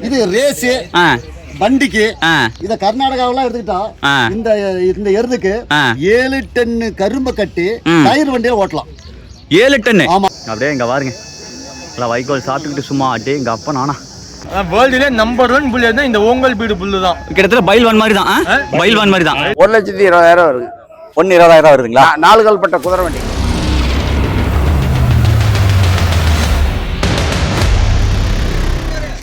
இது ரேஸ் வண்டிக்கு. இத கர்நாடகாவெல்லாம் எடுத்துக்கிட்டா இந்த இந்த எருதுக்கு 7 டன் கரும்பு கட்டி டயர் வண்டியை ஓட்டலாம். 7 டன். ஆமா. அப்படியே இங்க பாருங்க, எல்லாம் வைக்கோல் சாப்பிட்டுக்கிட்டு சும்மா அப்படியே எங்க அப்பா நானா வேர்ல்டுல நம்பர் 1 புல் என்ன இந்த ஓங்கல் பீடு புல்லு தான். கிட்டத்தட்ட பைல்வான் மாதிரி தான். பைல்வான் மாதிரி தான். 1,20,000 வருது. 1,20,000 வருதுங்களா? 4 கால் பட்ட குதிரை வண்டி.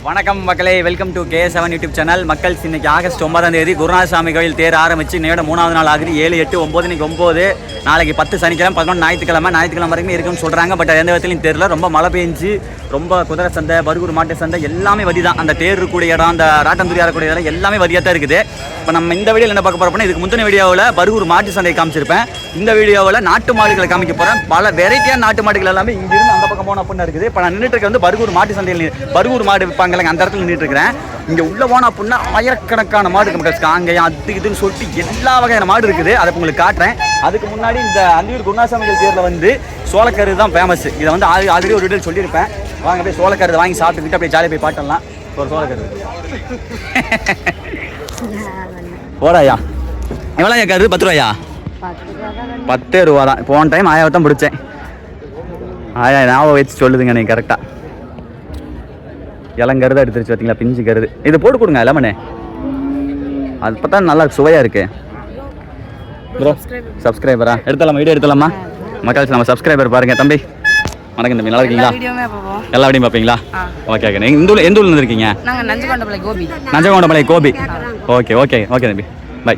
வணக்கம் மக்களே, welcome to KS7 YouTube channel. மக்கள் இன்னைக்கு ஆகஸ்ட் 9ஆம் தேதி குருநாதசாமி கோயில் தேர் ஆரம்பிச்சு இன்னையோட 3வது நாள் ஆகுது. 7, 8, 9 இன்னைக்கு 9, நாளைக்கு 10 சனிக்கிழமை, 11 ஞாயிற்றுக்கிழமை வரைக்கும் இருக்குன்னு சொல்கிறாங்க. பட் எந்த விதத்துலையும் தெரியல. ரொம்ப மழை பெஞ்சு, ரொம்ப குதிரை சந்தை, பர்கூர் மாட்டு சந்தை எல்லாமே வதி தான். அந்த தேர் இருக்கக்கூடிய இடம், அந்த ராட்டந்துரி ஆடக்கூடிய இடம் எல்லாமே வதியாக தான் இருக்குது. இப்போ நம்ம இந்த வீடியோவில் என்ன பார்க்க போகிறோம்னா, இதுக்கு முந்தின வீடியோவில் பர்கூர் மாட்டு சந்தையை காமிச்சிருப்பேன். இந்த வீடியோவில் நாட்டு மாடுகளை காமிக்க போகிறேன். பல வெரைட்டியான நாட்டு மாடுகள் எல்லாமே இங்கிருந்து அந்த பக்கம் போன அப்படின்னு இருக்குது. இப்போ நான் நின்றுட்டு இருக்க வந்து பர்கூர் மாட்டு சந்தையில் பர்கூர் மாடு விற்பாங்க, அந்த இடத்துல நின்றுட்டு இருக்கிறேன். இங்கே உள்ள போன அப்படின்னா ஆயிரக்கணக்கான மாடு மக்கள் காங்கையம் அது இதுன்னு சொல்லிட்டு எல்லா வகையான மாடு இருக்குது. அதை உங்களுக்கு காட்டுறேன். அதுக்கு முன்னாடி இந்த அந்தியூர் குருநாதசாமி தேரில் வந்து சோளக்கரு தான் ஃபேமஸ். இதை வந்து ஆல்ரெடி ஒரு வீடியோ சொல்லியிருப்பேன். வாங்க அப்படியே சோளக்கரு வாங்கி சாப்பிட்டுக்கிட்டு அப்படியே ஜாலியாக போய் பாட்டலாம். ஒரு சோளக்கரு போடாயா, எவ்வளோ கரு? 10 ரூபாயா? 10 ரூபா தான். போன டைம் 1000 தான் பிடிச்சேன். 1000 ஞாபகம் வச்சு சொல்லுதுங்க நீங்கள் கரெக்டாக. இளங்கருது எடுத்துருச்சு பார்த்தீங்களா, பிஞ்சு கருது. இது போட்டு கொடுங்க லெமனு, அது பார்த்தா நல்லா சுவையாக இருக்கு. ப்ரோ சப்ஸ்கிரைபரா எடுத்துலாமா? வீடியோ எடுத்துலாமா? மக்கள் நம்ம சப்ஸ்கிரைபர் பாருங்க. தம்பி வணக்கம் தம்பி, நல்லா இருக்கீங்களா? எல்லா வீடியும் பார்ப்பீங்களா? Okay okay. நீங்கள் எந்த ஊர்ல இருக்கீங்க? நஞ்சகொண்டமலை கோபி. ஓகே ஓகே ஓகே தம்பி, பை.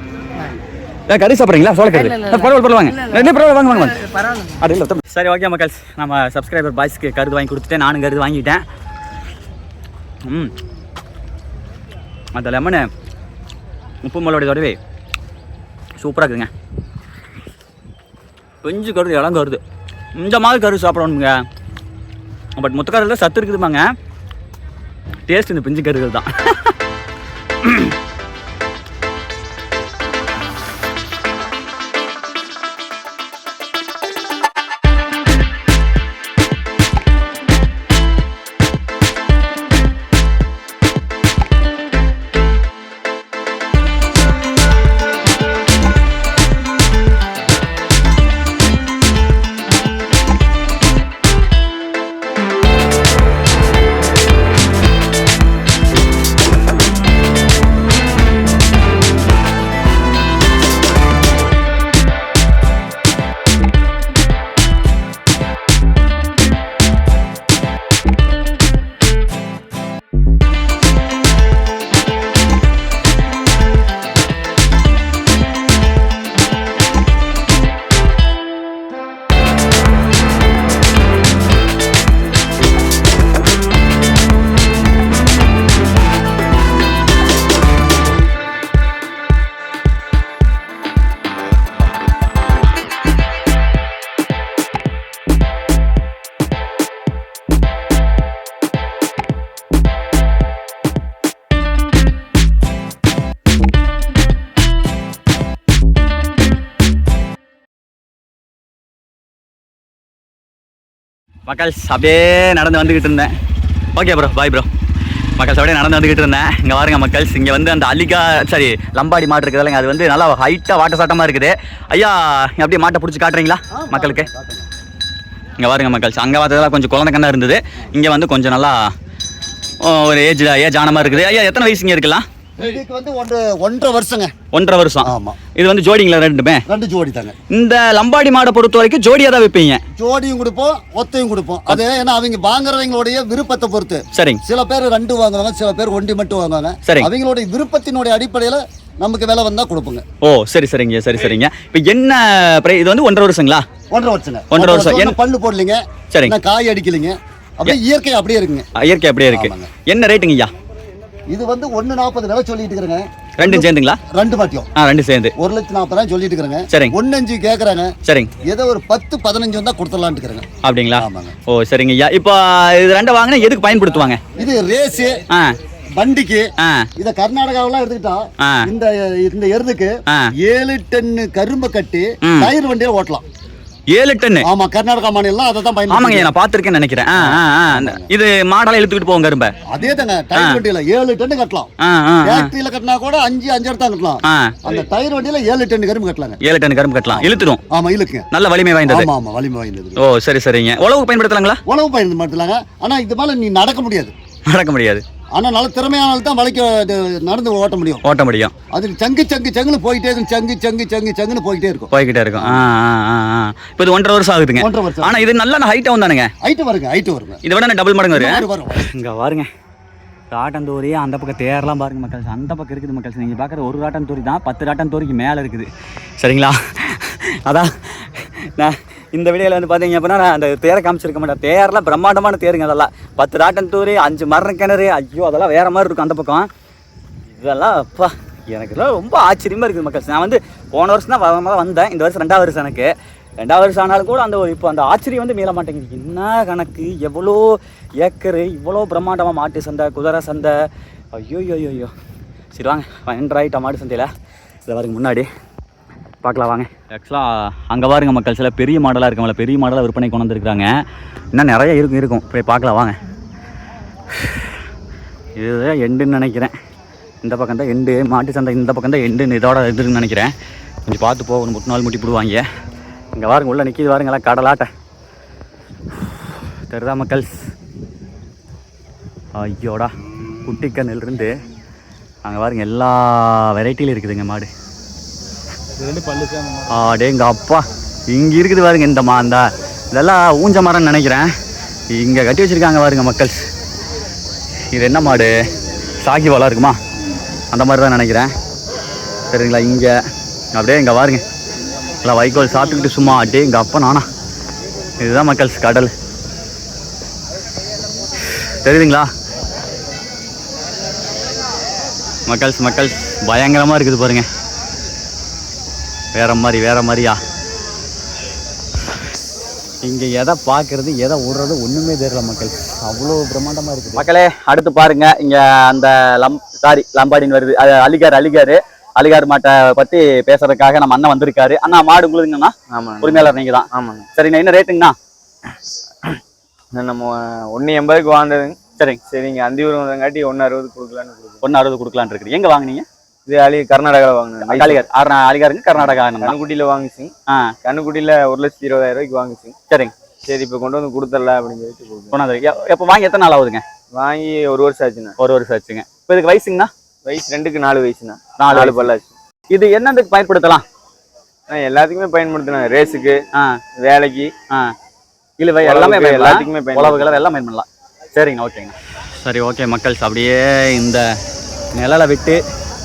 கறி சாப்பிட்றீங்களா? சோளக்கறி பரவாயில்ல வாங்க. அது இல்லை தம்பி. சரி ஓகே மக்கள், நம்ம சப்ஸ்கிரைபர் பாய்ஸ்க்கு கருது வாங்கி கொடுத்துட்டேன். நானும் கருது வாங்கிட்டேன். அந்த லெமனு உப்பு மிளகோடைய தடவை சூப்பராக இருக்குதுங்க. கொஞ்சம் கருது, இடம் கருது. இந்த மாதிரி கரு சாப்பிடணுங்க. பட் மொத்த கருதில் சத்து இருக்குதுமாங்க. டேஸ்ட் இந்த பிஞ்சு கருகள் தான். மக்கள்ஸ் அப்படியே நடந்து வந்துக்கிட்டு இருந்தேன். Okay bro, bye bro. மக்கள்ஸ் அப்படியே நடந்து வந்துக்கிட்டு இருந்தேன். இங்கே பாருங்க மக்கள்ஸ், இங்கே வந்து அந்த லம்பாடி மாடு இருக்குது இல்லைங்க, அது வந்து நல்லா ஹைட்டாக வாட்ட சாட்டமாக இருக்குது. ஐயா அப்படியே மாட்டை பிடிச்சி காட்டுறீங்களா மக்களுக்கு? இங்கே பாருங்க மக்கள்ஸ், அங்கே பார்த்ததெல்லாம் கொஞ்சம் குழந்தை கண்ணா இருந்தது. இங்கே வந்து கொஞ்சம் நல்லா ஒரு ஏஜ் ஆன மாதிரி இருக்குது. ஐயா எத்தனை வயசுங்க இருக்கலாம்? இதுக்கு வந்து 1.5 வருஷங்க. 1.5 வருஷம். ஆமா. இது வந்து ஜோடிங்களா? ரெண்டு ஜோடி தாங்க. இந்த லம்பாடி மாடை பொறுத்த வரைக்கும் ஜோடியா தான் வைப்பீங்க? ஜோடியும் கொடுப்போம், ஒத்தையும் கொடுப்போம். அது ஏன்னா அவங்க வாங்குறவங்களுடைய விருப்பத்தை பொறுத்து. சரிங்க. சில பேர் 2 வாங்குவாங்க, சில பேர் 1 மட்டும் வாங்குவாங்க. சரி. அவங்களுடைய விருப்பத்தினுடைய அடிப்படையில நமக்கு விலை வந்தா கொடுப்போங்க. ஓ சரி சரிங்க, சரி சரிங்க. இப்போ என்ன இது வந்து 1.5 வருஷங்களா? 1.5 வருஷங்க. 1.5 வருஷம். என்ன பல்லு போடலீங்க, சரிங்க, காய் அடிக்கலீங்க, அப்படியே இயற்கை அப்படியே இருக்குங்க. இயற்கை அப்படியே இருக்கு. என்ன ரேட்டுங்க ஐயா? இது வந்து 1.40 விலை சொல்லிட்டு இருக்கிறேங்க. ரெண்டும் சேர்ந்துங்களா? 2 பாட்டியும். ரெண்டு சேர்ந்து 1,40,000 சொல்லிட்டு இருக்கிறேங்க. சரிங்க. 1.5 கேட்குறாங்க. சரிங்க. ஏதோ ஒரு 10-15 வந்தா கொடுத்துடலான்னு இருக்கிறேங்க. அப்படிங்களா? ஓ சரிங்க ஐயா. இப்போ இது 2 வாங்கினா எதுக்கு பயன்படுத்துவாங்க? இது ரேஸ் வண்டிக்கு. இத கர்நாடகாவெல்லாம் எடுத்துக்கிட்டா இந்த எருதுக்கு 7 டன் கரும்பு கட்டி டயர் வண்டியை ஓட்டலாம். 7 டன். ஆமா, கர்நாடகா மாநிலம் அதை தான் பயன்படுத்தும். ஆமாங்க, நான் பார்த்திருக்கேன்னு நினைக்கிறேன். இது மாடெல்லாம் இழுத்துக்கிட்டு போவோம் கரும்பை. அதே தாங்க, டயர் வண்டியில 7 டன் கட்டலாம். ஃபேக்டரியில கட்டினா கூட 5 தான் கட்டலாம். அந்த டயர் வண்டியில 7 டன் கரும்பு கட்டலாங்க. 7 டன் கரும்பு கட்டலாம், இழுத்துடும். ஆமா, இழுக்குங்க. நல்ல வலிமை வாய்ந்தது. ஆமா, வலிமை வாய்ந்தது. ஓ சரி சரிங்க. உழவுக்கு பயன்படுத்தலாங்களா? உழவு பயன்படுத்தலாங்க. ஆனா இது மேல நீ நடக்க முடியாது. நடக்க முடியாது. ஆனா நல்ல திறமையானால தான் நடந்து ஓட்ட முடியும். அது சங்குன்னு போயிட்டே இருக்கும். சங்குன்னு போயிட்டே இருக்கும். இப்போ இது 1.5 வருஷம் ஆகுதுங்க. 1.5 வருஷம். ஆனா இது நல்ல ஹைட் வந்தானுங்க. ஹைட் வருங்க. இதை விட டபுள் மடங்கு வரும். இங்க பாருங்க, ராட்டந்தூரி அந்த பக்கம் தேர்லாம் பாருங்க மக்கள். அந்த பக்கம் இருக்குது மக்கள். நீங்க பாக்குறது ஒரு ராட்டந்தூரி தான், 10 ராட்டந்தூரிக்கு மேல இருக்குது. சரிங்களா? அதான் நான் இந்த வீடியோவில் வந்து பார்த்தீங்க அப்படின்னா நான் அந்த தேரை காமிச்சிருக்க மாட்டேன். தேரெலாம் பிரம்மாண்டமான தேருங்க. அதெல்லாம் 10 ராட்டந்தூரி, 5 மரம் கிணறு. ஐயோ, அதெல்லாம் வேற மாதிரி இருக்கும் அந்த பக்கம். இதெல்லாம் அப்பா எனக்குலாம் ரொம்ப ஆச்சரியமாக இருக்குது மக்கள். நான் வந்து போன வருஷம் தான் வந்தேன். இந்த வருஷம் 2வது வருஷம். எனக்கு 2வது வருஷம் ஆனாலும் கூட அந்த இப்போ அந்த ஆச்சரியம் வந்து மீள மாட்டேங்குது. என்ன கணக்கு, எவ்வளோ ஏக்கரு, இவ்வளோ பிரம்மாண்டமாக மாட்டு சந்தை, குதிரை சந்தை. ஐயோ. சரி வாங்க, என்ட்ராயிட்டா மாட்டு சந்தையில். இதை பாருங்க முன்னாடி பார்க்கலாம் வாங்க. ஆக்சுவலாக அங்கே பாருங்க மக்கள், சில பெரிய மாடலாக இருக்கவங்கள பெரிய மாடலாக விற்பனை கொண்டு வந்துருக்குறாங்க. இன்னும் நிறைய இருக்கும். போய் பார்க்கலாம் வாங்க. இதுதான் எண்டுன்னு நினைக்கிறேன். இந்த பக்கம் தான் எண்டு, மாட்டு சந்தை இந்த பக்கம் தான் எண்டுன்னு இதோட இதுன்னு நினைக்கிறேன். கொஞ்சம் பார்த்து போகணும், 3 நாள் முட்டி போடுவாங்க. இங்கே பாருங்க, உள்ளே நிற்கிது பாருங்களா கடலாட்டை. தெரிதா மக்கள்? ஐயோடா, குட்டிக்கண்ணிலிருந்து அங்கே பாருங்க எல்லா வெரைட்டியிலும் இருக்குதுங்க மாடு. எங்க அப்பா இங்கே இருக்குது பாருங்க. இந்த இதெல்லாம் ஊஞ்ச மரம்னு நினைக்கிறேன். இங்கே கட்டி வச்சுருக்காங்க பாருங்க மக்கள். இது என்ன மாடு? சாக்கி போல இருக்குமா? அந்த மாதிரி தான் நினைக்கிறேன். சரிங்களா? இங்கே அப்படியே இங்கே பாருங்க எல்லாம் வைக்கோல் சாப்பிட்டுக்கிட்டு சும்மா எங்கள் அப்பா நானா. இதுதான் மக்கள் கடல். தெரியுதுங்களா மக்கள்? பயங்கரமாக இருக்குது பாருங்க. வேற மாதிரியா இங்கே எதை பார்க்கறது எதை விடுறது ஒன்றுமே தெரியல மக்கள். அவ்வளோ பிரம்மாண்டமாக இருக்குது மக்களே. அடுத்து பாருங்க, இங்கே அந்த லம்பாடின்னு வருது. அது அலிகார் மாட்டை பற்றி பேசுறதுக்காக நம்ம அண்ணன் வந்திருக்காரு. அண்ணா, மாடு உங்களுதுங்கண்ணா? ஆமாம், உரிமையாளர் நீங்கள் தான்? ஆமாங்க. சரிண்ணா, என்ன ரேட்டுங்கண்ணா? நம்ம 1.80க்கு வாங்குறதுங்க. சரிங்க. அந்தியூர் வந்தங்காட்டி 1.60 கொடுக்கலான்னு 1.60 கொடுக்கலான்னு இருக்குது. எங்கே வாங்கினீங்க? இது கர்நாடகாவில் வாங்கினேன். அலிகாருங்க கர்நாடகா. கண்ணுக்குட்டியில் வாங்கிச்சுங்க. கண்ணுக்குட்டியில் 1,20,000 வாங்கிச்சுங்க. சரி இப்போ கொண்டு வந்து கொடுத்துடலாம் அப்படின்னு சொல்லிட்டு கொண்டாந்து. எப்போ வாங்கி எத்தனை நாள் ஆகுதுங்க? வாங்கி 1 வருஷம் ஆச்சுண்ணா. 1 வருஷம் ஆச்சுங்க. இப்போ இதுக்கு வயசுங்கண்ணா? வயசு 2க்கு 4 வயசுண்ணா. 4 பல்லாச்சு. இது என்னதுக்கு பயன்படுத்தலாம்? எல்லாத்துக்குமே பயன்படுத்தலாம். ரேஸுக்கு, வேலைக்கு, இல்லை எல்லாமே எல்லாத்துக்குமே உழவுகளை எல்லாம் பயன்படலாம். சரிங்க, ஓகேங்க. சரி, ஓகே மக்கள். அப்படியே இந்த நிழலை விட்டு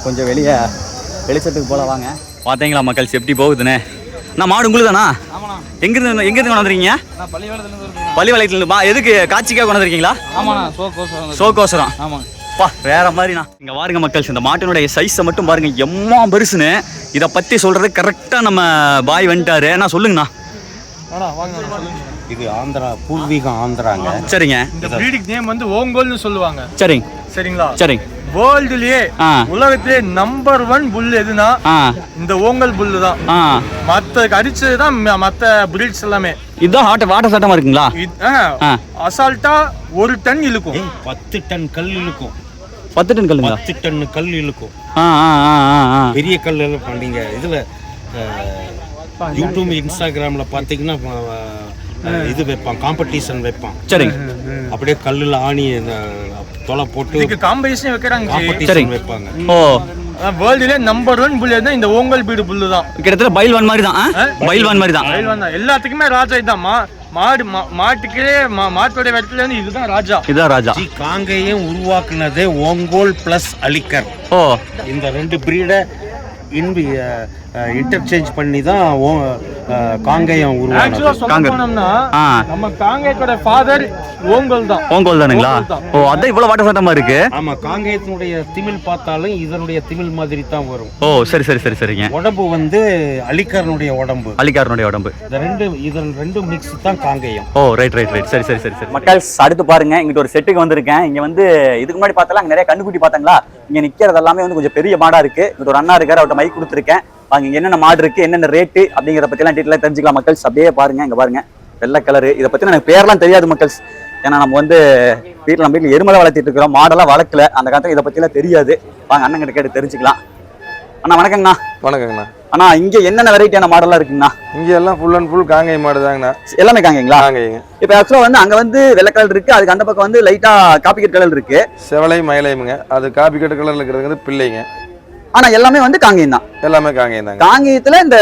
கொஞ்சம் வெளிச்சத்துக்கு போல வாங்க. பார்த்தீங்களா மக்கள் எப்படி போகுதுன்னு? நான் மாடு உங்களுதானா? எங்கிருந்து கொண்டாந்துருக்கீங்க? பள்ளிவாளையத்துலேருந்து. எதுக்கு காட்சிக்காக கொண்டாந்துருக்கீங்களா? சோக்கோசரம். பா வேற மாதிரிண்ணா. இங்கே பாருங்க மக்கள், இந்த மாட்டினுடைய சைஸை மட்டும் பாருங்க எம்மா பெருசுன்னு. இதை பற்றி சொல்கிறது கரெக்டாக நம்ம பாய் வந்துட்டாரு. நான் சொல்லுங்கண்ணா. இது ஆந்திரா, பூர்வீகம் ஆந்திராங்க. சரிங்க. இந்த பிரீடிங் நேம் வந்து ஓங்கோல்னு சொல்லுவாங்க. சரிங்களா? வேர்ல்டுலயே உலகத்திலே நம்பர் 1 புல் எதுனா இந்த ஓங்கல் புல்லு தான். மத்த அடிச்சதுதான் மத்த பிரீட்ஸ் எல்லாமே. இதுதான் வாட்டர் சட்டமா இருக்குங்களா? அசால்ட்டா 1 டன் இழுக்கும். 10 டன் கல் இழுக்கும். 10 டன் கல்லுங்களா? 10 டன் கல் இழுக்கும். பெரிய கல் எல்லாம் நீங்க இதுல யூடியூப், இன்ஸ்டாகிராம்ல பாத்தீங்கன்னா இது வைப்பான், காம்படிஷன் வைப்பான். சரிங்க. அப்படியே கல்லுல ஆணி தொலை போட்டு காம்படிஷன் வைக்கிறாங்க. காம்படிஷன் வைப்பாங்க. ஓ, வேர்ல்டுல நம்பர் 1 புல் எதுனா இந்த ஓங்கல் பீடு புல்லு தான். கிட்டத்தட்ட பைல்வான் மாதிரி தான். பைல்வான் மாதிரி தான். எல்லாத்துக்குமே ராஜா இதான். மாட்டுக்கே மாட்டோட இடத்துல இருந்து இதுதான் ராஜா. இதுதான் ராஜா. காங்கேயம் உருவாக்குனதே ஓங்கோல் பிளஸ் அலிகர். ஓ, இந்த 2 பிரீடை இன்டர்சேஞ்ச் பண்ணி தான் காங்கேயம் உருவாக்குனோம்னா நம்ம காங்கேயத்தோட ஃபாதர் ஓங்கோல் தானுங்களா? ஓ, அதான் இவ்வளவு வாட்டர் சட்டமா இருக்கு. ஆமா, காங்கேயத்தினுடைய திமில் பார்த்தாலும் இதனுடைய திமில் மாதிரி தான் வரும். ஓ, சரிங்க. உடம்பு வந்து அலிகாரனுடைய உடம்பு. இந்த ரெண்டு மிக்ஸ் தான் காங்கேயம். ஓ, ரைட். சரி. மக்கள், அடுத்து பாருங்க, இங்கிட்ட ஒரு செட்டுக்கு வந்திருக்கேன். இங்க வந்து இதுக்கு முன்னாடி பார்த்தாலும் அங்க நிறைய கண்ணுக்குட்டி பார்த்தாங்களா? இங்க நிக்கிறது எல்லாமே வந்து கொஞ்சம் பெரிய மாடா இருக்கு. இங்க ஒரு அண்ணா இருக்காரு, அவர்கிட்ட மைக் கொடுத்துருக்கேன். வாங்க இங்க என்னென்ன மாடு இருக்கு என்னென்ன ரேட்டு அப்படிங்கிற பத்திலாம் டீட்டெயிலாக தெரிஞ்சுக்கலாம் மக்கள்ஸ். அப்படியே பாருங்க, இங்க பாருங்க வெள்ளை கலரு. இதை பத்தி எனக்கு பேர்லாம் தெரியாது மக்கள்ஸ். ஏன்னா நம்ம வந்து வீட்டில் எருமலை வளர்த்திட்டு இருக்கிறோம், மாடெல்லாம் வளர்க்கல. அந்த காலத்துல இதை பத்திலாம் தெரியாது. வாங்க அண்ணன் கிட்ட கேட்டு தெரிஞ்சுக்கலாம். அண்ணா வணக்கங்கண்ணா. வணக்கங்கண்ணா. அண்ணா இங்க என்னென்ன வெரைட்டியான மாடெல்லாம் இருக்குங்கண்ணா? இங்க எல்லாம் ஃபுல் அண்ட் ஃபுல் காங்கை மாடு தாங்கண்ணா. எல்லாமே காங்கைங்களா? காங்கைங்க. இப்போ ஆக்சுவலா வந்து அங்க வந்து வெள்ளை கலர் இருக்கு, அதுக்கு அந்த பக்கம் வந்து லைட்டா காப்பி கலர் இருக்கு. செவலை மயிலையுங்க. அது காப்பி கட்டு கலர்ல இருக்கிறது பிள்ளைங்க. ஆனா எல்லாமே வந்து காங்கேயம் தான். எல்லாமே காங்கேயம் தாங்க. காங்கேயத்துல இந்த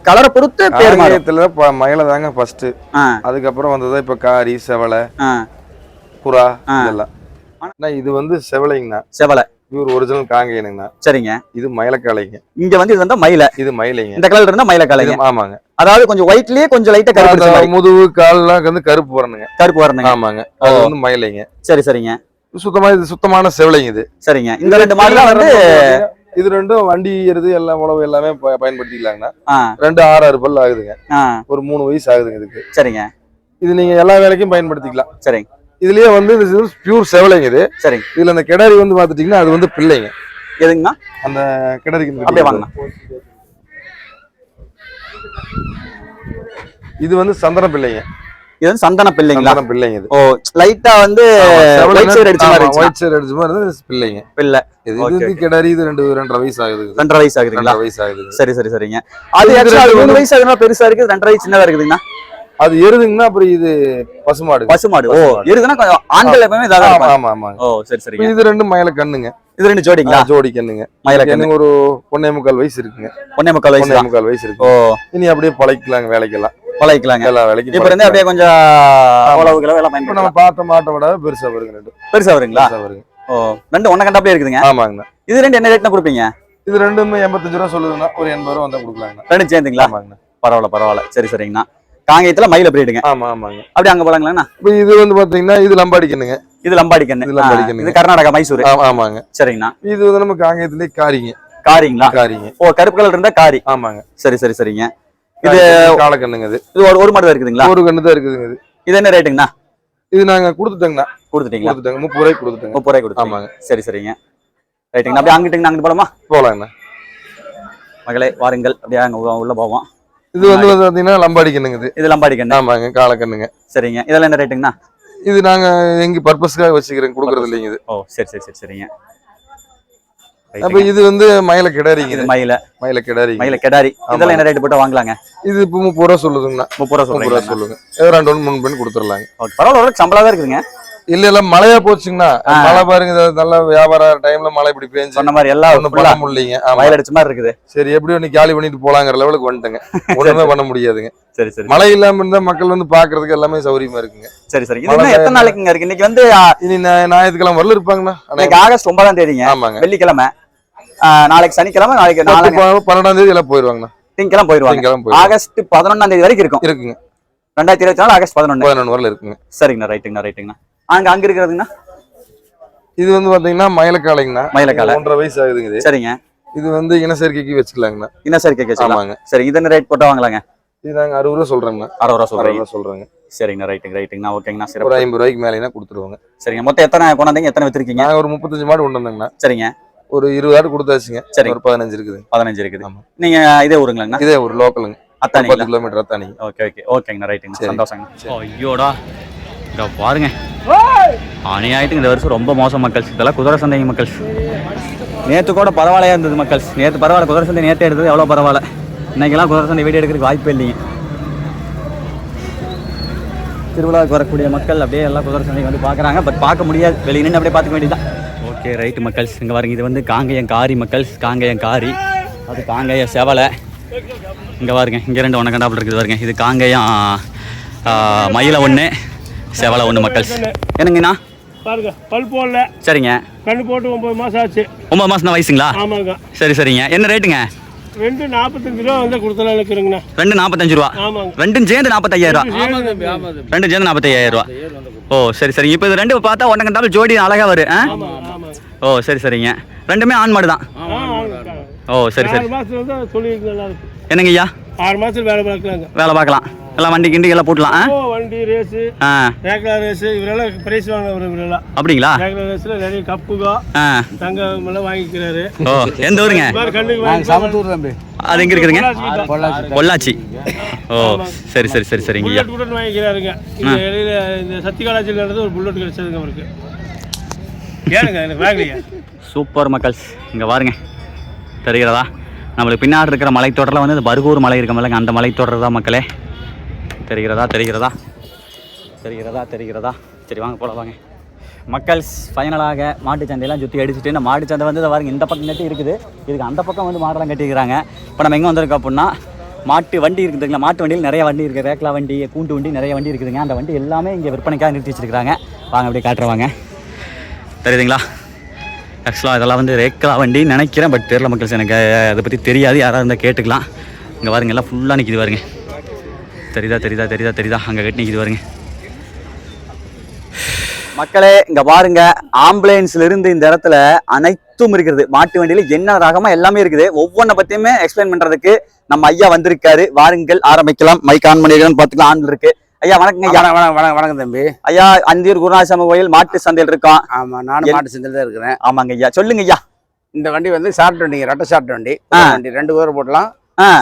கலரை பொறுத்து பேர் மாறும். காங்கேயத்துல மயிலை தாங்க ஃபர்ஸ்ட். அதுக்கப்புறம் வந்தது இப்ப காரி, செவலை, புறா இதெல்லாம். இது வந்து செவலைங்கண்ணா. செவலை இவர் ஒரிஜினல் காங்கேயனுங்கண்ணா. சரிங்க. இது மயிலக்காளைங்க. இங்க வந்து இது வந்து மயிலை. இது மயிலைங்க. இந்த கலர் இருந்தா மயிலக்காளைங்க. ஆமாங்க. அதாவது கொஞ்சம் ஒயிட்லயே கொஞ்சம் லைட்டா கருப்பு, முதுகு கால்லாம் வந்து கருப்பு வரணுங்க. கருப்பு வரணுங்க. ஆமாங்க. அது வந்து மயிலைங்க. சரி சரிங்க. சுத்தமான செவலைங்க இது. சரிங்க. இந்த ரெண்டு மாடுலாம் வந்து இது ரெண்டும் வண்டி ஏறுது எல்லாம் உழவு எல்லாமே பயன்படுத்திக்கலாங்கண்ணா. ரெண்டு 6 பல் ஆகுதுங்க. ஒரு 3 வயசு ஆகுதுங்க இதுக்கு. சரிங்க. இது நீங்க எல்லா வேலைக்கும் பயன்படுத்திக்கலாம். சரிங்க. இதுலயே வந்து பியூர் செவலைங்க இது. சரி. இதுல அந்த கிடாரி வந்து பாத்துட்டீங்கன்னா அது வந்து பிள்ளைங்க. எதுங்கண்ணா? அந்த கிடாரிக்கு அப்படியே வாங்கண்ணா. இது வந்து சந்தன பிள்ளைங்க. இது வந்து சந்தன பிள்ளைங்களா? சந்தன பிள்ளைங்க இது. ஓ லைட்டா வந்து ஒயிட் ஷேட் அடிச்ச மாதிரி இருக்கு. ஒயிட் ஷேட் அடிச்ச மாதிரி இருக்கு பிள்ளைங்க. பிள்ளை. இது கிடாரி. இது 2.5 வயசு ஆகுது. 2.5 வயசு ஆகுதுங்களா? 2.5 வயசு ஆகுது. சரி சரி சரிங்க. அது ஆக்சுவலா 3 வயசு ஆகுதுனா பெருசா இருக்கு, 2.5 வயசு சின்னதா இருக்குதுங்கண்ணா. அது எருதுங்கன்னா அப்புறம் இது பசுமாடு. பசுமாடு. ஓ எருதுனா கொஞ்சம் ஆண்கள் எப்பவுமே இதாக இருக்கும். ஆமா ஆமா. ஓ சரி சரி. இது ரெண்டு மயில கண்ணுங்க. இது ரெண்டு ஜோடிங்களா? ஜோடி கண்ணுங்க. மயில கண்ணு ஒரு 1.25 வயசு இருக்குங்க. 1.25 வயசு இருக்கு. ஓ இனி அப்படியே பழகிக்கலாங்க வேலைக்கெல்லாம். பழகிக்கலாங்க எல்லா வேலைக்கும். இப்ப இருந்து அப்படியே கொஞ்சம் அவ்வளவுக்கு எல்லாம் பயன்படுத்த. நம்ம பார்த்த மாட்டை விட பெருசா வருங்க. ரெண்டு பெருசா வருங்களா? வருங்க. ஓ ரெண்டு ஒண்ணு கண்டாப்லயே இருக்குதுங்க. ஆமாங்க. இது ரெண்டு என்ன ரேட்னா கொடுப்பீங்க? இது ரெண்டுமே 85 ரூபா சொல்லுதுன்னா ஒரு 80 ரூபா வந்தா கொடுக்கலாங்க. ரெண்டு சேர்ந்துங்களா? ஆமாங்க. பரவாயில்ல. சரி சரிங்கண்ணா. காங்கேயத்துல மயில பிரீடுங்க. ஆமா ஆமாங்க. அப்படியே அங்க போலாங்களா? இப்போ இது வந்து பாத்தீங்கன்னா இது லம்பாடி கண்ணுங்க. இது லம்பாடி கண்ணு. இது கர்நாடகா மைசூர். ஆமாங்க. சரிங்கண்ணா. இது வந்து நம்ம காங்கேயத்திலே காரிங்க. காரிங்களா? காரிங்க. ஓ கருப்பு கலர் இருந்தா காரி. ஆமாங்க. சரி சரி சரிங்க. இது காள கண்ணுங்க. இது ஒரு மாடு தான் இருக்குதுங்களா? ஒரு கண்ணு தான் இருக்குதுங்க. இது என்ன ரேட்டுங்கண்ணா? இது நாங்க கொடுத்துட்டோங்கண்ணா. கொடுத்துட்டீங்களா? 30 ரூபாய்க்கு கொடுத்துட்டோங்க. 30 ரூபாய்க்கு கொடுத்து. ஆமாங்க. சரி சரிங்க. ரைட்டுங்கண்ணா. அப்படியே அங்கிட்டு போலாமா? போலாங்கண்ணா. மகளே வாருங்கள், அப்படியே அங்க உள்ள போவோம். இது வந்து பாத்தீங்கன்னா லம்பாடி கண்ணுங்க. இது லம்பாடி கண்ணு. ஆமாங்க. காள கண்ணுங்க. சரிங்க. இதெல்லாம் என்ன ரேட்டுங்கண்ணா? இது நாங்க எங்க பர்பஸ்க்காக வச்சுக்கிறேன், கொடுக்கறது இல்லைங்க இது. ஓ சரி சரி சரி சரிங்க. அப்ப இது வந்து மயில கிடாரிங்க. இது மயில கிடாரி. இதெல்லாம் என்ன ரேட் போட்டு வாங்கலாங்க? இது இப்போ 30 ரூபா சொல்லுதுங்கண்ணா. 30 ரூபா சொல்லுங்க. ஏதோ 2 முன் பண்ணி கொடுத்துடலாங்க. பரவாயில்ல, சம்பளம் தான் இருக்குதுங்க. இல்ல மழையா போச்சுங்கண்ணா. மழை பாருங்க, நல்ல வியாபார டைம்ல மழை இப்படி பேஞ்சு சொன்ன மாதிரி எல்லாம் ஒண்ணும் பண்ண முடியலைங்க. மழை அடிச்ச மாதிரி இருக்குது. சரி எப்படியோ நீ காலி பண்ணிட்டு போலாங்கிற லெவலுக்கு வந்துட்டேங்க. ஒண்ணுமே பண்ண முடியாதுங்க. சரி சரி. மழை இல்லாம இருந்தா மக்கள் வந்து பாக்குறதுக்கு எல்லாமே சௌரியமா இருக்குங்க. சரி சரி. இது எத்தனை நாளைக்குங்க இருக்கு? இன்னைக்கு வந்து இனி ஞாயிற்றுக்கிழமை வரல இருப்பாங்கண்ணா. இன்னைக்கு ஆகஸ்ட் 9ஆம் தேதிங்க. ஆமாங்க. வெள்ளிக்கிழமை. நாளைக்கு சனிக்கிழமை. நாளைக்கு 12ஆம் தேதி எல்லாம் போயிருவாங்கண்ணா. திங்கக்கிழமை போயிருவாங்க. ஆகஸ்ட் 11ஆம் தேதி வரைக்கும் இருக்குங்க. 2024 ஆகஸ்ட் 11 வரல இருக்குங்க. சரிங்கண்ணா. ரைட்டுங்கண்ணா. அங்க இருக்கிறதுங்கண்ணா? இது வந்து பாத்தீங்கன்னா மயிலக்காளைங்கண்ணா. மயிலக்காளை 1.5 வயசு ஆகுதுங்க இது. சரிங்க. இது வந்து இனச்சேர்க்கைக்கு வச்சுக்கலாங்கண்ணா. இனச்சேர்க்கைக்கு வச்சுக்கலாங்க. சரி, இது என்ன ரேட் போட்டு வாங்கலாங்க? இது நாங்க 60 ரூபா சொல்றேங்கண்ணா. 60 ரூபா சொல்றாங்க. சரிங்கண்ணா. ரைட்டுங்கண்ணா. ஓகேங்கண்ணா. சரி, ஒரு 50 ரூபாய்க்கு மேலேனா கொடுத்துருவாங்க. சரிங்க. மொத்தம் எத்தனை கொண்டாந்தீங்க? எத்தனை வித்துருக்கீங்க? நாங்க ஒரு 35 மாடு கொண்டு வந்தோங்கண்ணா. சரிங்க. ஒரு 20 ஆடு கொடுத்தாச்சுங்க. சரி, ஒரு 15 இருக்குது. 15 இருக்குது. நீங்க இதே ஊருங்களாங்கண்ணா? இதே ஒரு லோக்கலுங்க. அத்தானி 10 கிலோமீட்டர் அத்தானி. ஓகேங்கண்ணா. ரைட்டுங்க. சந்தோஷங்க. ஐயோடா இங்க பாருங்க, அநியாயத்துக்கு இந்த வருஷம் ரொம்ப மோசம் மக்கள். இதெல்லாம் குதிரை சந்தைங்க மக்கள். நேற்று கூட பரவாயில்லையா இருந்தது மக்கள். நேற்று பரவாயில்ல, குதிரை சந்தை நேற்று எடுத்தது எவ்வளோ பரவாயில்ல. இன்னைக்கெல்லாம் குதிரை சந்தை வீடியோ எடுக்கிறதுக்கு வாய்ப்பே இல்லைங்க. திருவிழாவுக்கு வரக்கூடிய மக்கள் அப்படியே எல்லாம் குதிரை சந்தைக்கு வந்து பார்க்குறாங்க. பட் பார்க்க முடியாது, வெளியே நின்று அப்படியே பார்த்துக்க வேண்டியதான். ஓகே ரைட்டு மக்கள். இங்கே பாருங்க, இது வந்து காங்கேயம் காரி மக்கள். காங்கேயம் காரி, அது காங்கேயம் செவலை. இங்கே பாருங்க, இங்கே 2 ஒன்று கண்டாப்பில் இருக்குது பாருங்க. இது காங்கேயம் மயிலை 1, செவலை 1 மக்கள். என்னங்கண்ணா? பாருங்க, பல் போடல. சரிங்க. கண்ணு போட்டு 9 மாசம் ஆச்சு. 9 மாசம் தான் வயசுங்களா? ஆமாங்க. சரிங்க. என்ன ரேட்டுங்க? 2.45 ரூபா வந்து கொடுத்தலாம் இருக்குறேங்கண்ணா. 2.45 ரூபா. ஆமாங்க. ரெண்டும் சேர்ந்து 45,000 ரூபா. ரெண்டும் சேர்ந்து 45,000 ரூபா. ஓ சரி. இப்போ இது 2 பார்த்தா ஒன்றை கண்டாலும் ஜோடி அழகா வரும். ஓ சரிங்க. ரெண்டுமே ஆண் மாடு தான். ஓ சரி. 6 மாசத்துல வந்து சொல்லிருக்கு நல்லா இருக்கு. என்னங்க ஐயா? 6 மாசத்துல வேலை பார்க்கலாம். எல்லாம் வண்டி கிண்டி எல்லாம் போட்டலாம். வண்டி ரேஸு, ரேக்லா ரேஸு, இவரெல்லாம் பிரைஸ் வாங்கினவர் இவரெல்லாம். அப்படிங்களா? ரேக்லா ரேஸ்ல நிறைய கப்புகோ தங்கம் எல்லாம் வாங்கிக்கிறாரு. ஓ எந்த ஊருங்க? கண்ணுக்கு அது எங்க இருக்குதுங்க? பொள்ளாச்சி. ஓ சரி சரி சரி சரிங்க ஐயா. புல்லட் வாங்கிக்கிறாருங்க. இந்த சத்திகாலாஜில இருந்து ஒரு புல்லட் கிடைச்சதுங்க அவருக்கு. ஏனுங்க எனக்கு வாங்கலையா? சூப்பர் மக்கள்ஸ், இங்கே பாருங்க தெரிகிறதா? நம்மளுக்கு பின்னாடி இருக்கிற மலைத்தொடரில் வந்து இந்த பர்கூர் மலை இருக்க மாதிரிங்க, அந்த மலைத்தொடர் தான் மக்களே. தெரிகிறதா தெரிகிறதா தெரிகிறதா தெரிகிறதா? சரி வாங்க போல வாங்க மக்கள்ஸ். ஃபைனலாக மாட்டு சந்தையெல்லாம் சுற்றி அடிச்சுட்டு, இந்த மாட்டு சந்தை வந்து பாருங்க இந்த பக்கம் கட்டி இருக்குது, இதுக்கு அந்த பக்கம் வந்து மாடெல்லாம் கட்டிக்கிறாங்க. இப்போ நம்ம எங்கே வந்திருக்கோம் அப்படின்னா, மாட்டு வண்டி இருக்குதுங்களா, மாட்டு வண்டியில் நிறைய வண்டி இருக்குது, ரேக்லா வண்டி, கூண்டு வண்டி, நிறைய வண்டி இருக்குதுங்க. அந்த வண்டி எல்லாமே இங்கே விற்பனைக்காக நிறுத்தி வச்சுருக்காங்க. வாங்க அப்படியே காட்டுறவாங்க. தெரியுதுங்களா? ஆக்சுவலாக இதெல்லாம் வந்து ரேக்லா வண்டின்னு நினைக்கிறேன், பட் தெரியல மக்கள்ஸ், எனக்கு அதை பற்றி தெரியாது. யாராவது இருந்தால் கேட்டுக்கலாம். இங்கே பாருங்க எல்லாம் ஃபுல்லாக நிற்கிது பாருங்க. தெரியுதா தெரியுதா தெரியுதா தெரியுதா? அங்கே கட்டி நிற்கிது பாருங்க மக்களே. இங்கே பாருங்க, ஆம்புலன்ஸ்ல இருந்து இந்த இடத்துல அனைத்தும் இருக்கிறது. மாட்டு வண்டியில் என்ன ரகமா எல்லாமே இருக்குது. ஒவ்வொன்றை பற்றியுமே எக்ஸ்பிளைன் பண்ணுறதுக்கு நம்ம ஐயா வந்திருக்காரு. வாருங்கள் ஆரம்பிக்கலாம். மைக் ஆன் பண்ணிருக்கான்னு பார்த்துக்கலாம். ஆன் இருக்கு. ஐயா வணக்கங்க ஐயா. வணக்கம் தம்பி. ஐயா அந்தியூர் குருநாதசாமி கோயில் மாட்டு சந்தையில் இருக்கோம். ஆமா, நானும் மாட்டு சந்தையில் தான் இருக்கிறேன். ஆமாங்க ஐயா, சொல்லுங்க ஐயா. இந்த வண்டி வந்து ஷார்ட் வண்டிங்க, ரெட்டை ஷார்ட் வண்டி. வண்டி 2 குதிரை போடலாம்,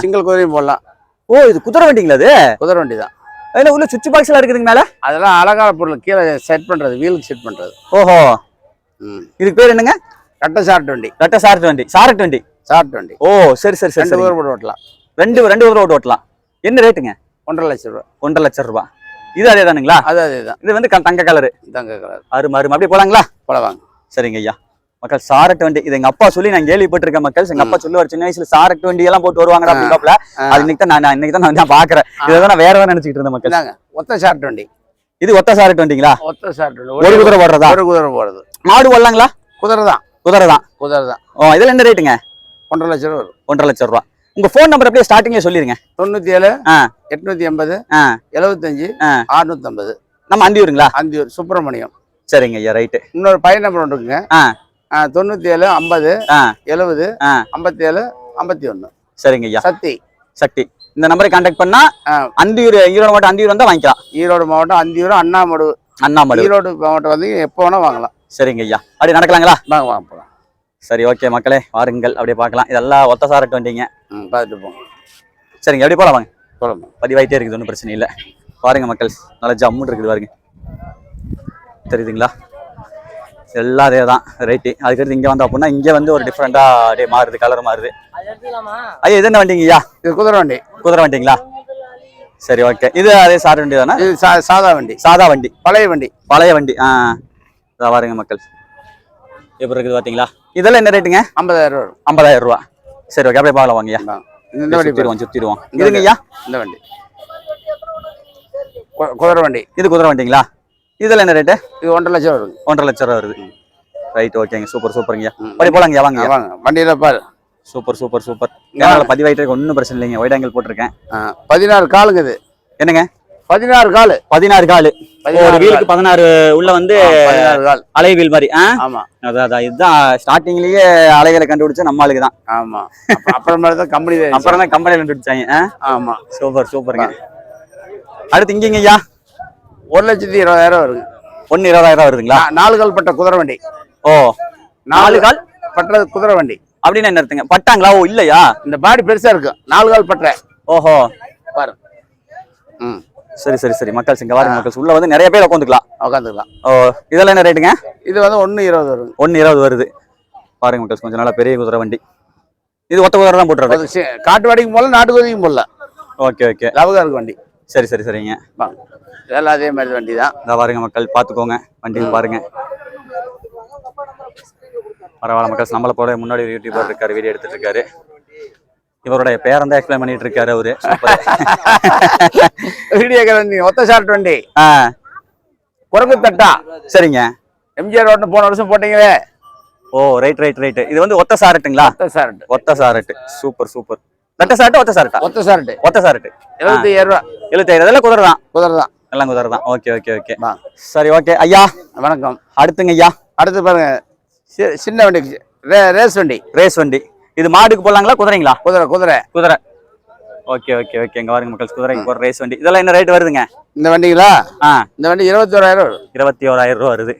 சிங்கிள் குதிரையும் போடலாம். ஓ, இது குதிரை வண்டிங்களா? அது குதிரை வண்டி தான். அதுல உள்ள சுவிட்ச் பாக்ஸ் எல்லாம் இருக்குதுங்க மேல. அதெல்லாம் அழகான பொருள், கீழே செட் பண்றது, வீலுக்கு செட் பண்றது. ஓஹோ, இதுக்கு பேர் என்னங்க? ரெட்டை ஷார்ட் வண்டி. ரெட்டை ஷார்ட் வண்டி. ஷார்ட் வண்டி. ஷார்ட் வண்டி. ஓ சரி சரி சரி. 2 குதிரை போட்டு ஓட்டலாம். ரெண்டு குதிரை ஓட்டு ஓட்டலாம். என்ன ரேட்டுங்க? 1.5 லட்சம் ரூபா. 1.5 லட்சம் ரூபாய். இது அதே தானுங்களா? அதேதான். இது வந்து தங்க கலரு. தங்க கலர். அருமை அருமை. அப்படியே போலாங்களா? போலவாங்க. சரிங்க ஐயா. மக்கள் சாரட் வண்டி, இது எங்க அப்பா சொல்லி நான் கேள்விப்பட்டிருக்கேன் மக்கள். எங்க அப்பா சொல்லுவார், சின்ன வயசுல சாரட் வண்டி எல்லாம் போட்டு வருவாங்க அப்படின்னாப்ல. அது இன்னைக்கு தான் நான் பாக்குறேன். இதை நான் வேற ஏதாவது நினைச்சிட்டு இருந்தேன் மக்கள். ஒத்த ஷார்ட் வண்டி. இது ஒத்த சாரட் வண்டிங்களா? ஒத்த ஷார்ட் வண்டி. ஒரு குதிரை போடுறதா? ஒரு குதிரை போடுறது. மாடு வரலாங்களா? குதிரை தான். குதிரை தான். குதிரை தான். ஓ, இதுல என்ன ரேட்டுங்க? 1.5 லட்சம் ரூபா வரும். 1.5 லட்சம் ரூபாய். உங்க போன் நம்பர் அப்படியே ஸ்டார்டிங்ல சொல்லிருங்க. 97 880 75 650. நம்ம அந்தியூருங்களா? அந்தியூர் சுப்பிரமணியம். சரிங்க ஐயா, ரைட்டு. இன்னொரு பையன் நம்பர் ஒன்று இருக்குங்க. 97 50 70 57 51. சரிங்க ஐயா. சக்தி. சக்தி. இந்த நம்பரை கான்டாக்ட் பண்ணா அந்தியூர், ஈரோடு மாவட்டம் அந்தியூர் வந்தா வாங்கிக்கலாம். ஈரோடு மாவட்டம் அந்தியூர், அண்ணாமடு. ஈரோடு மாவட்டம் வந்து எப்போ வேணா வாங்கலாம். சரிங்க ஐயா. அப்படி நடக்கலாங்களா? வாங்க வாங்க போகலாம். சரி ஓகே மக்களே, வாருங்கள் அப்படியே பார்க்கலாம். இதெல்லாம் ஒத்த சாரட்டு வண்டிங்க. பார்த்துட்டு போங்க. சரிங்க, எப்படி போகலாம் வாங்க. போகலாம். பதிவாயிட்டே இருக்குது, ஒன்றும் பிரச்சனை இல்லை. பாருங்க மக்கள், நல்லா ஜம்முன்னு இருக்குது பாருங்க. தெரியுதுங்களா? எல்லாம் அதே தான் ரேட்டு. அதுக்கடுத்து இங்கே வந்தோம் அப்படின்னா இங்கே வந்து ஒரு டிஃப்ரெண்டாக அப்படியே மாறுது, கலர் மாறுது. ஐயா இது என்ன வண்டிங்க ஐயா? இது குதிரை வண்டி. குதிரை வண்டிங்களா? சரி ஓகே. இது அதே சார் வண்டி தானே? இது சாதா வண்டி. சாதா வண்டி. பழைய வண்டி. பழைய வண்டி. இதான் பாருங்க மக்கள், எப்படி இருக்குது பார்த்தீங்களா? இதெல்லாம் என்ன ரேட்டுங்க? 50,000 ரூபா. 50,000 ரூபா. சரி ஓகே, அப்படியே பார்க்கலாம் வாங்கய்யா. இந்த வண்டி சுத்திடுவோம். இதுங்க ஐயா? இந்த வண்டி குதிரை வண்டி. இது குதிரை வண்டிங்களா? இதுல என்ன ரேட்டு? இது 1.5 லட்சம் வருது. 1.5 லட்சம் ரூபா வருது. ரைட் ஓகேங்க, சூப்பர் சூப்பருங்க. அப்படி போலாங்க வாங்க வாங்க. வண்டியில பாரு. Super super super. கேமரால பதிவாயிட்டு இருக்கு, ஒன்றும் பிரச்சனை இல்லைங்க. ஒயிட் ஆங்கிள் போட்டிருக்கேன். 16 காலுங்க இது. என்னங்க? 16 காலு. 16 காலு. ஒரு வீலுக்கு 16 உள்ள வந்து 16 கால் அலை வீல் மாதிரி. ஆமா, அதான் இதுதான் ஸ்டார்டிங்லயே அலைகளை கண்டுபிடிச்ச நம்ம ஆளுக்கு தான். ஆமா. அப்புறமா தான் கம்பெனி கம்பெனில கண்டுபிடிச்சாங்க. ஆமா, சூப்பர் சூப்பருங்க. அடுத்து இங்கங்க ஐயா? 1,20,000 வருது. 1,20,000 வருதுங்களா? 4 கால் பட்ட குதிரை வண்டி. ஓ, 4 கால் பட்ட குதிரை வண்டி அப்படின்னு என்ன இருக்குங்க? பட்டாங்களா? ஓ இல்லையா, இந்த பாடி பெருசா இருக்கு. 4 கால் பட்ட. ஓஹோ, பாரு. சரி சரி சரி. மக்கள் இங்க வாருங்க மக்கள், உள்ள வந்து நிறைய பேர் உட்காந்துக்கலாம். ஓ, இதெல்லாம் என்ன ரேட்டுங்க? இது வந்து 1,20,000 வருது. 1,20,000 வருது. பாருங்க மக்கள், கொஞ்சம் நல்லா பெரிய குதிரை வண்டி. இது ஒத்த குதிரை தான் போட்டுறது. காட்டு வாடிக்கும் போல, நாட்டு குதிரைக்கும் போல. ஓகே ஓகே, லவகா இருக்கு வண்டி. சரி சரி சரிங்க. இதெல்லாம் அதே மாதிரி வண்டி தான். இந்த பாருங்க மக்கள், பாத்துக்கோங்க வண்டி பாருங்க. பரவாயில்ல மக்கள், நம்மளை போல முன்னாடி ஒரு யூடியூபர் இருக்காரு, வீடியோ எடுத்துட்டு இருக்காரு. இவருடைய பேரன் தான் எக்ஸ்பிளைன் பண்ணிட்டு இருக்காரு அவரு. வீடியோ ஒத்த ஷார்ட் வண்டி. குரங்கு தட்டா. சரிங்க. எம்ஜிஆர் ரோட்ல போன வருஷம் போட்டீங்களே. ஓ ரைட் ரைட் ரைட். இது வந்து ஒத்த சாரட்டுங்களா? ஒத்த சாரட். ஒத்த சாரட்டு. Super super. தட்ட சாரட்டு ஒத்த சாரட்டா? ஒத்த சாரட்டு. ஒத்த சாரட்டு. 75,000 ரூபா. 75,000. இதெல்லாம் குதிரை தான். குதிரை தான். எல்லாம் குதிரை தான். Okay okay okay. சரி ஓகே ஐயா, வணக்கம். அடுத்துங்க ஐயா? அடுத்து பாருங்க, சின்ன வண்டி, ரேஸ் வண்டி. ரேஸ் வண்டி. இது மாடுக்கு போடலாங்களா குதிரைங்களா? குதிரை. குதிரை குதிரை. Okay okay okay. இங்க பாருங்க மக்கள், குதிரைக்கு போற ரேஸ் வண்டி. இதெல்லாம் என்ன ரேட் வருதுங்க? இந்த வண்டிங்களா? இந்த வண்டி 21,000 வரும். 21,000 ரூபா வருது.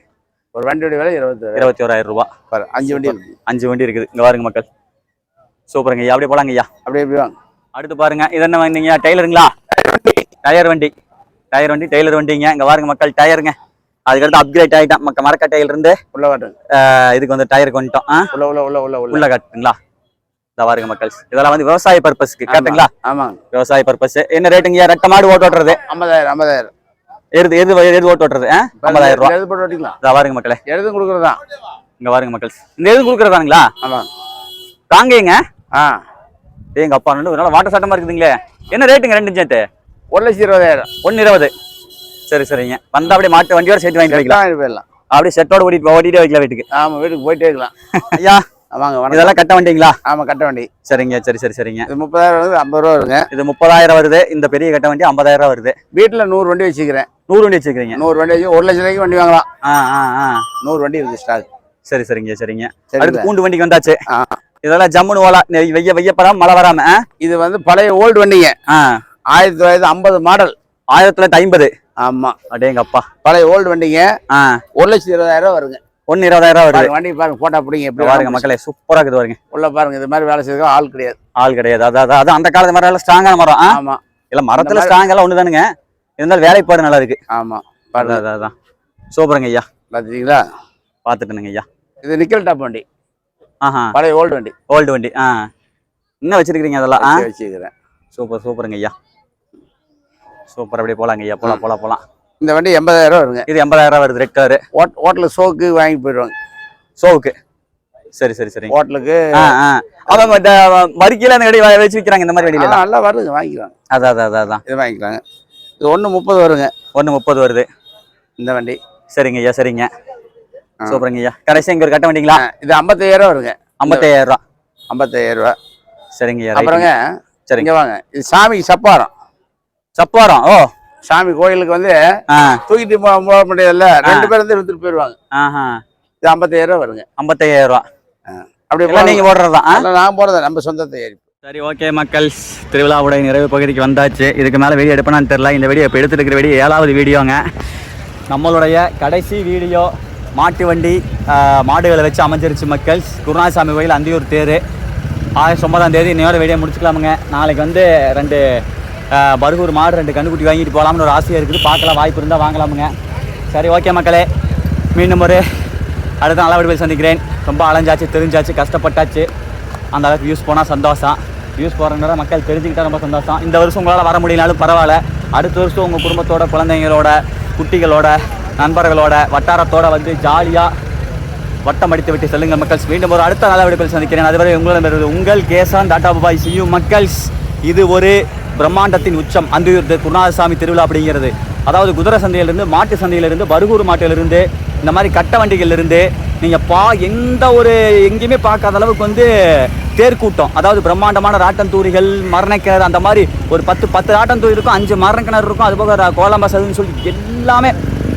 ஒரு வண்டியோட விலை 21,000. 21,000 ரூபா. 5 வண்டி இருக்கு. 5 வண்டி இருக்குது. இங்க பாருங்க மக்கள், சூப்பருங்க ஐயா, அப்படியே போலாங்க ஐயா. அப்படி எப்படி வாங்க. அடுத்து பாருங்க, இது என்ன வந்தீங்க? டெய்லருங்களா? டயர் வண்டி. டெய்லர் வண்டிங்க. இங்க பாருங்க மக்கள், டயருங்க. அதுக்கடுத்து அப்கிரேட் ஆகிட்டான் மரக்க டயர்ல இருந்து உள்ள காட்டுங்க. இதுக்கு வந்து டயருக்கு வந்துட்டோம். உள்ள காட்டுங்களா? இதை பாருங்க மக்கள், இதெல்லாம் வந்து விவசாய பர்பஸ்க்கு கரெக்டுங்களா? ஆமாங்க, விவசாய பர்பஸ். என்ன ரேட்டுங்க? ரெட்டை மாடு ஓட்டு ஓட்டுறது 50,000. எது ஓட்டு ஓட்டுறது 50,000 ரூபா. எழுது போட்டு ஓட்டிக்கலாம். இதை பாருங்க மக்களே, எழுதும் கொடுக்குறதா. இங்க பாருங்க மக்கள், இந்த எது கொடுக்குறதானுங்களா? ஆமாங்க. காங்கேங்க. ஆ, எங்க அப்பா நல்லா வாட்டர் சாட்டமா இருக்குதுங்களே. என்ன ரேட்டுங்க? 2 இன்ச்சு 1,20,000. 1,20. சரி சரிங்க. வந்தா அப்படியே மாட்டு வண்டியோட சேர்த்து வாங்கிட்டு வைக்கலாம். போயிடலாம். அப்படியே செட்டோட ஓட்டிட்டு வைக்கலாம் வீட்டுக்கு. ஆமா, வீட்டுக்கு போயிட்டே இருக்கலாம். ஐயா வாங்க, வணக்கம். இதெல்லாம் கட்ட வண்டிங்களா? ஆமா, கட்ட வண்டி. சரிங்க, சரிங்க. இது 30,000 வருது, 50 ரூபா வருங்க. இது 30,000 வருது. இந்த பெரிய கட்ட வண்டி 50,000 வருது. வீட்டுல 100 வண்டி வச்சுக்கிறேன். 100 வண்டி வச்சுக்கிறீங்க? 100 வண்டி வச்சு 1 லட்சம் ரூபாய்க்கு வண்டி வாங்கலாம். 100 வண்டி இருக்கு ஸ்டாக். சரிங்க. அடுத்து பூண்டு வண்டிக்கு வந்தாச்சு. இதெல்லாம் ஜம்முன்னு ஓலா வெய்யப்படாம மழை வராம. இது வந்து பழைய ஓல்டு வண்டிங்க. 1950 மாடல். 1950. ஆமா, அடேங்கப்பா. பழைய ஓல்டு வண்டிங்க. 1,20,000 வருங்க. 1,20,000 வருது. வண்டி பாருங்க, போட்டா பிடிங்க. எப்படி பாருங்க மக்களே, சூப்பரா இருக்குது பாருங்க. உள்ள பாருங்க, இது மாதிரி வேலை செய்ய ஆள் கிடையாது. அதான் அந்த காலத்து மரம் ஸ்ட்ராங்கான மரம். ஆமா, இல்ல மரத்துல ஸ்ட்ராங் எல்லாம் ஒண்ணுதானுங்க. இருந்தாலும் வேலைப்பாடு நல்லா இருக்கு. ஆமா, அதான் சூப்பருங்க ஐயா. பாத்தீங்களா? பாத்துட்டேனுங்க ஐயா. இது நிக்கல் டாப் வண்டி. பழைய ஓல்டு வண்டி. என்ன வச்சிருக்கீங்க? அதெல்லாம் வச்சுக்கிறேன். சூப்பருங்க ஐயா. சூப்பர். அப்படியே போலாங்க ஐயா. போலாம். இந்த வண்டி 80,000 வருங்க. இது 80,000 வருது. Red colour. ஹோட்டல் ஷோக்கு வாங்கி போயிடுவாங்க. ஷோவுக்கு. சரி. ஹோட்டலுக்கு அவங்க மறுக்கையில அந்த வெடி வச்சு விற்கிறாங்க. இந்த மாதிரி வெடியில நல்லா வருங்க, வாங்கிக்குவாங்க. அதான் இது வாங்கிக்கலாங்க. இது 1,30 வருங்க. 1,30 வருது இந்த வண்டி. சரிங்க ஐயா, சரிங்க. சூப்பருங்க ஐயா. கடைசி இங்க ஒரு கட்ட வண்டிங்களா? இது 55,000 வருங்க. 55,000 ரூபா. 55,000 ரூபா. சரிங்க ஐயா. அப்புறங்க சரிங்க, வாங்க. இது சாமிக்கு சப்பாரம். ஓ, சாமி கோயிலுக்கு வந்து தூக்கிட்டு போக முடியாதுல்ல, 2 பேர் வந்து எடுத்துட்டு போயிடுவாங்க. இது 55,000 ரூபா வருங்க. 55,000 ரூபா. அப்படியே நீங்க போடுறதுதான்? நான் போடுறது நம்ம சொந்த தயாரிப்பு. சரி, ஓகே மக்கள், திருவிழாவுடைய நிறைவு பகுதிக்கு வந்தாச்சு. இதுக்கு மேலே வீடியோ எடுப்பேன்னு தெரியல. இந்த வீடியோ இப்போ எடுத்துட்டு இருக்கிற வீடியோ 7வது வீடியோங்க. நம்மளுடைய கடைசி வீடியோ மாட்டு வண்டி மாடுகளை வச்சு அமைஞ்சிருச்சு மக்கள். குருநாதசாமி கோயில் அந்தியூர் தேர். ஆகஸ்ட் 9ஆம் இன்னையோட வீடியோ முடிச்சுக்கலாமுங்க. நாளைக்கு வந்து 2 பர்கூர் மாடு 2 கண்ணுக்குட்டி வாங்கிட்டு போகலாம்னு ஒரு ஆசையாக இருக்குது. பார்க்கலாம், வாய்ப்பு இருந்தால் வாங்கலாமுங்க. சரி, ஓகே மக்களே, மீண்டும் ஒரு அடுத்த நல்ல வீடியோவில் சந்திக்கிறேன். ரொம்ப அலைஞ்சாச்சு, தெரிஞ்சாச்சு, கஷ்டப்பட்டாச்சு. அந்த அளவுக்கு வியூஸ் போனால் சந்தோஷம். வியூஸ் போகிறதுனால மக்கள் தெரிஞ்சுக்கிட்டால் ரொம்ப சந்தோஷம். இந்த வருஷம் உங்களால் வர முடியலனாலும் பரவாயில்ல. அடுத்த வருஷம் உங்கள் குடும்பத்தோட, குழந்தைங்களோட, குட்டிகளோட, நண்பர்களோட, வட்டாரத்தோட வந்து ஜாலியாக வட்டம் அடித்து விட்டு செல்லுங்கள் மக்கள்ஸ். மீண்டும் ஒரு அடுத்த நல்ல வீடியோவில் சந்திக்கிறேன். அதுவரை உங்களிடம் உங்கள் kaizen Tata bye. see you மக்கள்ஸ். இது ஒரு பிரம்மாண்டத்தின் உச்சம் அந்தியூர் குருநாதசாமி திருவிழா அப்படிங்கிறது. அதாவது குதிரை சந்தையிலிருந்து, மாட்டு சந்தையிலிருந்து, பருகூர் மாட்டிலிருந்து, இந்த மாதிரி கட்ட வண்டிகள்லேருந்து நீங்கள் எங்கேயுமே பார்க்காத அளவுக்கு வந்து தேர்க்கூட்டம். அதாவது பிரம்மாண்டமான ராட்டந்தூரிகள், மரணக்கிணறு, அந்த மாதிரி ஒரு 10 ராட்டந்தூரி இருக்கும், 5 மரணக்கிணறு இருக்கும். அதுபோக கோலம்பசதுன்னு சொல்லி எல்லாமே,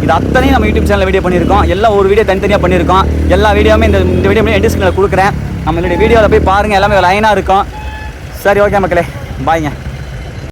இது அத்தனையும் நம்ம யூடியூப் சேனலில் வீடியோ பண்ணியிருக்கோம். எல்லாம் ஒரு வீடியோ தனித்தனியாக பண்ணியிருக்கோம். எல்லா வீடியோவுமே இந்த வீடியோ எண்டிஸ்கிரிப்ஷனில் கொடுக்குறேன். நம்மளுடைய வீடியோவில் போய் பாருங்கள், எல்லாமே லைனாக இருக்கும். சரி, ஓகே மக்களே, பாய்ங்க.